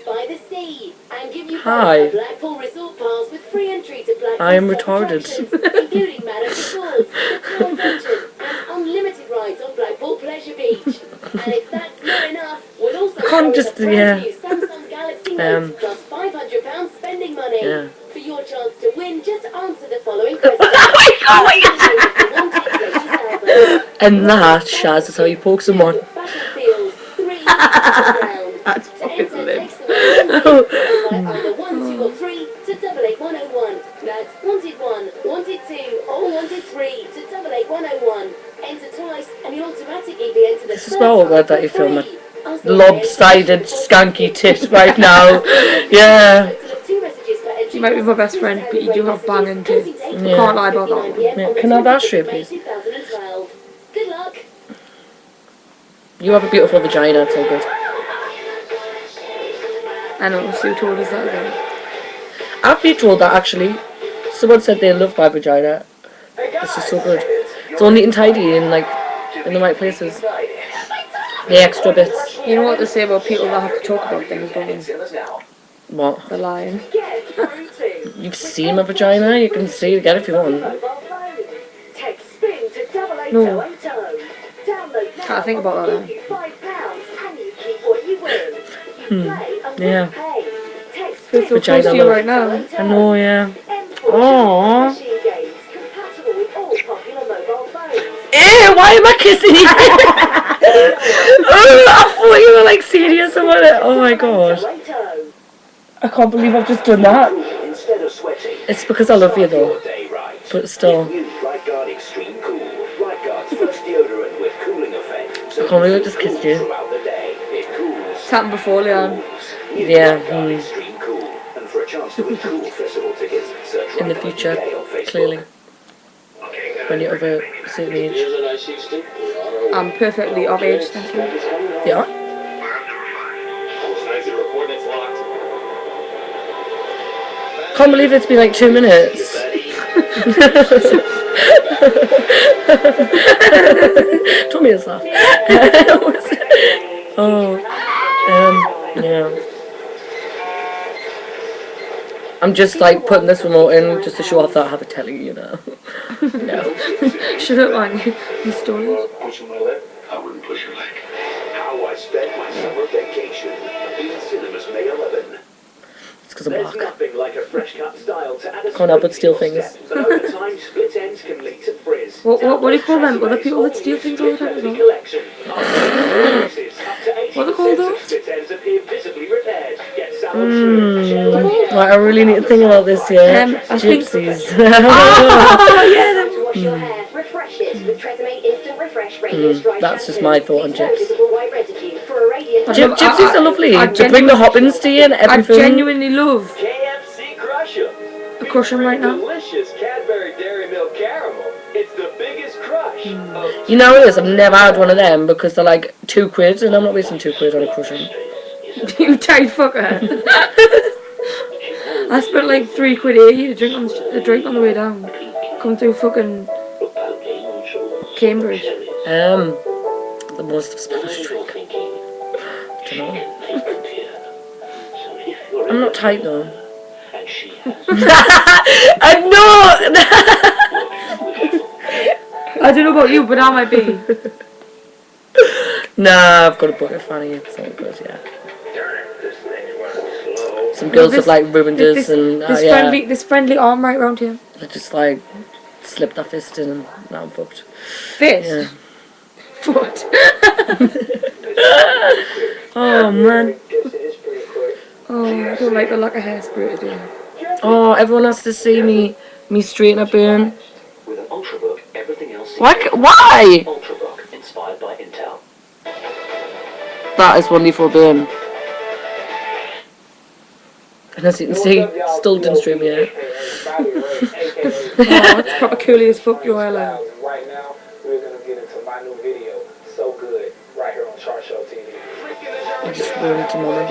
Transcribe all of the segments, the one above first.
by the sea and give you Hi. a Blackpool Resort Pass with free entry to Blackpool I am retarded. including Madame Resorts, the Tour Adventures, and unlimited rides on Blackpool Pleasure Beach. And if that's not enough, we'll also Can't just, the brand new Samsung Galaxy Note plus £500 spending money. Yeah. For your chance to win, just answer the following question. Oh my god! And that, Shaz, is how you poke someone. Battlefield 3 That's fucking limp. Either 1, 2 or 3 to 88101. That's wanted 1, wanted 2 or wanted 3 to 88101. Enter twice and you'll automatically be entered. This is well glad that you feel my lopsided skanky tit right now. Yeah. You might be my best friend, but you do have banging tits. Yeah. Can't lie about that one. Yeah. Can I have that straight, please? Good luck. You have a beautiful vagina, it's all good. I know, Sue told us that again. I've been told that actually. Someone said they love my vagina. This is so good. It's all neat and tidy and like in the right places. The extra bits. You know what they say about people that have to talk about things, don't you? What? They're lying. You've seen my vagina, you can see it again if you want. No. Can't think about that now. Yeah. It's so close to you right now. I know, yeah. Aww. Ew, why am I kissing you? Oh, I thought you were like serious about it. Oh my god. I can't believe I've just done that. It's because I love you though. But still. I can't believe I just kissed you. It's happened before, Leanne. Yeah. In the future, clearly. When you're of a certain age. I'm perfectly of age, thank you. Yeah. Can't believe it's been like 2 minutes. Told me it's that. Yeah. I'm just like putting this remote in just to show off that I have a telly, you know. No. Shut up, man. You stole it. I wouldn't push your leg. How I spent my summer vacation in cinemas May 11. It's because I'm black. Nothing like a fresh cut style to add a can't help but steal things. split ends can lead to frizz. What do you call them? Other people that steal things all the time as well? What are they called though? Right, I really need to think about this, yeah. Gypsies. That's just my thought on gyps. Gypsies are lovely. To bring the hoppins to you and everything. I genuinely love a crush on right now. Delicious Cadbury Dairy Milk Caramel. It's the biggest crush. You know it is, I've never had one of them because they're like £2 and I'm not wasting £2 on a crush on. You tight fucker. I spent like £3 to drink on the way down. Come through fucking Cambridge. The most expensive drink. I don't know. I'm not tight though. I'm not! I don't know about you, but I might be. Nah, I've got a bucket fanny, it's all good, yeah. Some girls have like ruined us and this friendly arm right round here. I just like slipped that fist in and now I'm fucked. Fist? Yeah. Foot. Oh man. Oh, I don't like the lack of hairspray today. Oh, everyone has to see me straighten a burn. With an Ultrabook, everything else. Why? Ultrabook, inspired by Intel. That is one for a burn. And as you can see, still didn't straighten me out. Oh, it's proper coolie as fuck, your hairline. Right now, we're gonna get into my new video. So good, right here on Chart Show TV. I just ruined it tomorrow.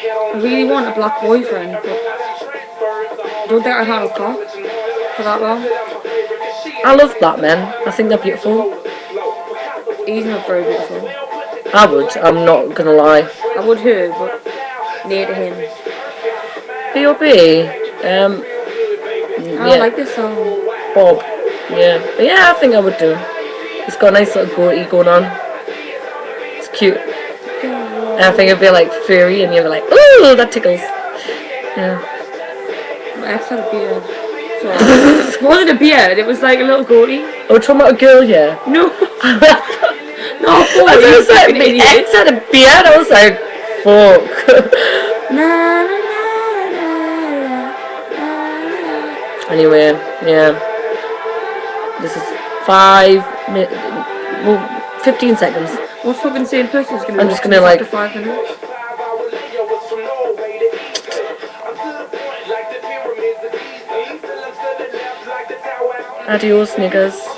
I really want a black boyfriend, but I don't think I'd have a cock for that long. I love black men. I think they're beautiful. He's not very beautiful. I would. I'm not gonna lie. I would her, but near to him. B.O.B. I Yeah, like this song. Bob. Yeah, but yeah, I think I would do. He's got a nice little goatee going on. It's cute. And I think it'd be like furry, and you'd be like, ooh, that tickles. Yeah. My ex had a beard. So it wasn't a beard, it was like a little goatee. Oh, we're talking about a girl here. No. No, I was like, my ex had a beard. I was like, fuck. Anyway, yeah. This is 5 minutes. Well, 15 seconds. What fucking same person's gonna I'm watch just gonna, this like- after 5 minutes? Adios, niggas.